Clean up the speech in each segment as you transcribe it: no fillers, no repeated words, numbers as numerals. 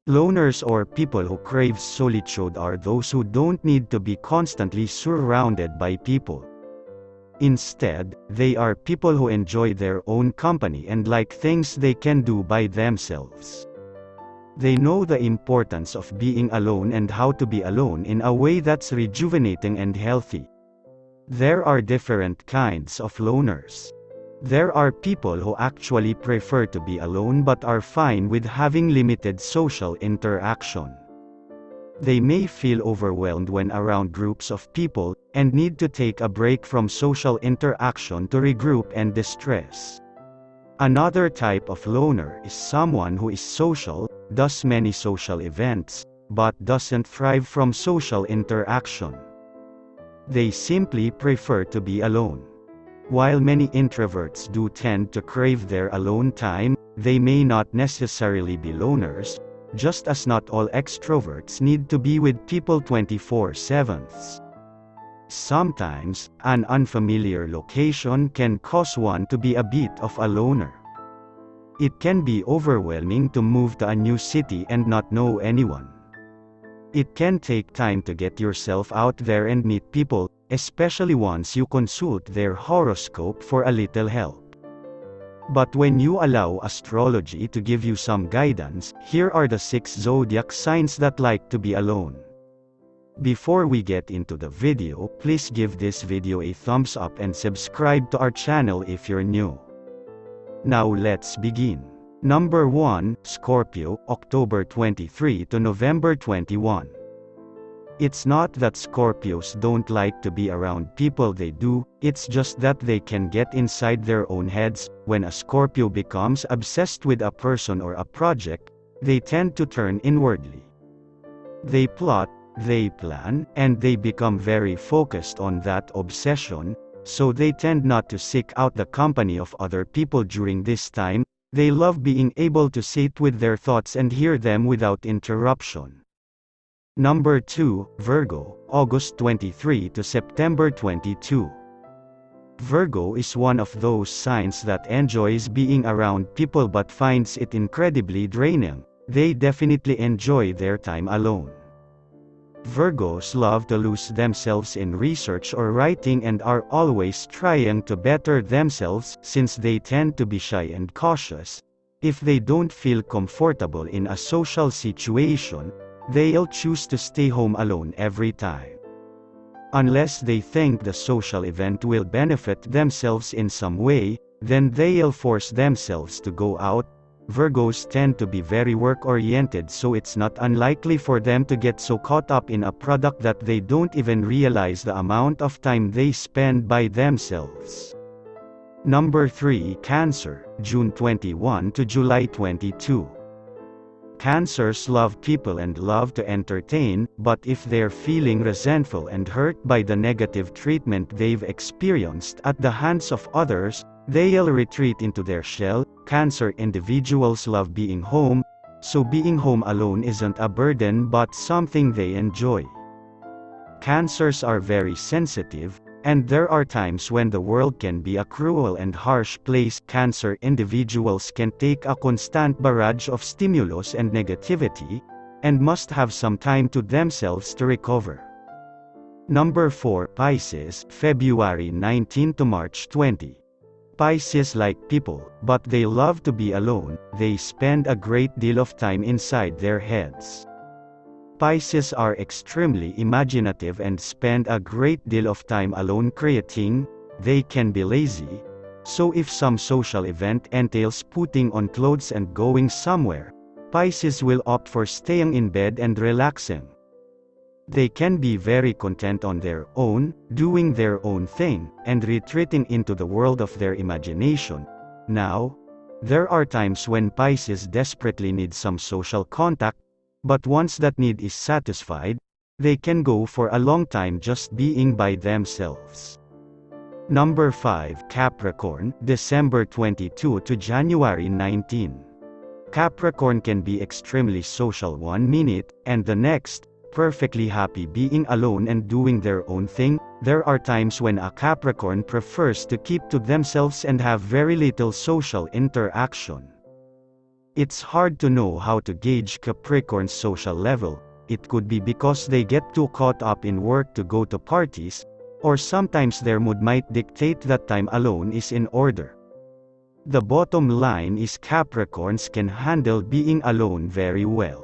Loners or people who crave solitude are those who don't need to be constantly surrounded by people. Instead, they are people who enjoy their own company and like things they can do by themselves. They know the importance of being alone and how to be alone in a way that's rejuvenating and healthy. There are different kinds of loners. There are people who actually prefer to be alone but are fine with having limited social interaction. They may feel overwhelmed when around groups of people, and need to take a break from social interaction to regroup and distress. Another type of loner is someone who is social, does many social events, but doesn't thrive from social interaction. They simply prefer to be alone. While many introverts do tend to crave their alone time, they may not necessarily be loners, just as not all extroverts need to be with people 24/7. Sometimes, an unfamiliar location can cause one to be a bit of a loner. It can be overwhelming to move to a new city and not know anyone. It can take time to get yourself out there and meet people, especially once you consult their horoscope for a little help. But when you allow astrology to give you some guidance, here are the 6 zodiac signs that like to be alone. Before we get into the video, please give this video a thumbs up and subscribe to our channel if you're new. Now let's begin. Number 1, Scorpio, October 23 to November 21. It's not that Scorpios don't like to be around people, they do, it's just that they can get inside their own heads. When a Scorpio becomes obsessed with a person or a project, they tend to turn inwardly. They plot, they plan, and they become very focused on that obsession, so they tend not to seek out the company of other people during this time. They love being able to sit with their thoughts and hear them without interruption. Number 2, Virgo, August 23 to September 22. Virgo is one of those signs that enjoys being around people but finds it incredibly draining. They definitely enjoy their time alone. Virgos love to lose themselves in research or writing and are always trying to better themselves. Since they tend to be shy and cautious, if they don't feel comfortable in a social situation, they'll choose to stay home alone every time. Unless they think the social event will benefit themselves in some way, then they'll force themselves to go out. Virgos tend to be very work-oriented, so it's not unlikely for them to get so caught up in a product that they don't even realize the amount of time they spend by themselves. Number 3, Cancer, June 21 to July 22. Cancers love people and love to entertain, but if they're feeling resentful and hurt by the negative treatment they've experienced at the hands of others, they'll retreat into their shell. Cancer individuals love being home, so being home alone isn't a burden but something they enjoy. Cancers are very sensitive, and there are times when the world can be a cruel and harsh place. Cancer individuals can take a constant barrage of stimulus and negativity, and must have some time to themselves to recover. Number 4, Pisces, February 19 to March 20. Pisces like people, but they love to be alone. They spend a great deal of time inside their heads. Pisces are extremely imaginative and spend a great deal of time alone creating. They can be lazy, so if some social event entails putting on clothes and going somewhere, Pisces will opt for staying in bed and relaxing. They can be very content on their own, doing their own thing, and retreating into the world of their imagination. Now, there are times when Pisces desperately need some social contact, but once that need is satisfied, they can go for a long time just being by themselves. Number 5, Capricorn, December 22 to January 19. Capricorn can be extremely social one minute, and the next, perfectly happy being alone and doing their own thing. There are times when a Capricorn prefers to keep to themselves and have very little social interaction. It's hard to know how to gauge Capricorn's social level. It could be because they get too caught up in work to go to parties, or sometimes their mood might dictate that time alone is in order. The bottom line is Capricorns can handle being alone very well.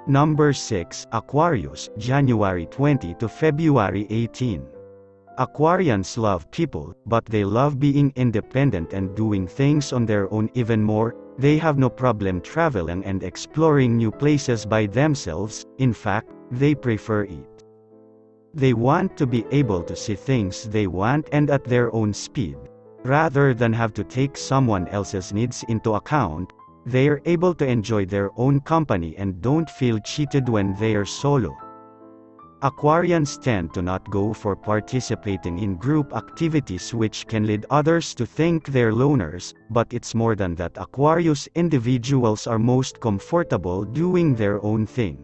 Number 6, Aquarius, January 20 to February 18. Aquarians love people, but they love being independent and doing things on their own even more. They have no problem traveling and exploring new places by themselves. In fact, they prefer it. They want to be able to see things they want and at their own speed. Rather than have to take someone else's needs into account, they are able to enjoy their own company and don't feel cheated when they are solo. Aquarians tend to not go for participating in group activities, which can lead others to think they're loners, but it's more than that. Aquarius individuals are most comfortable doing their own thing.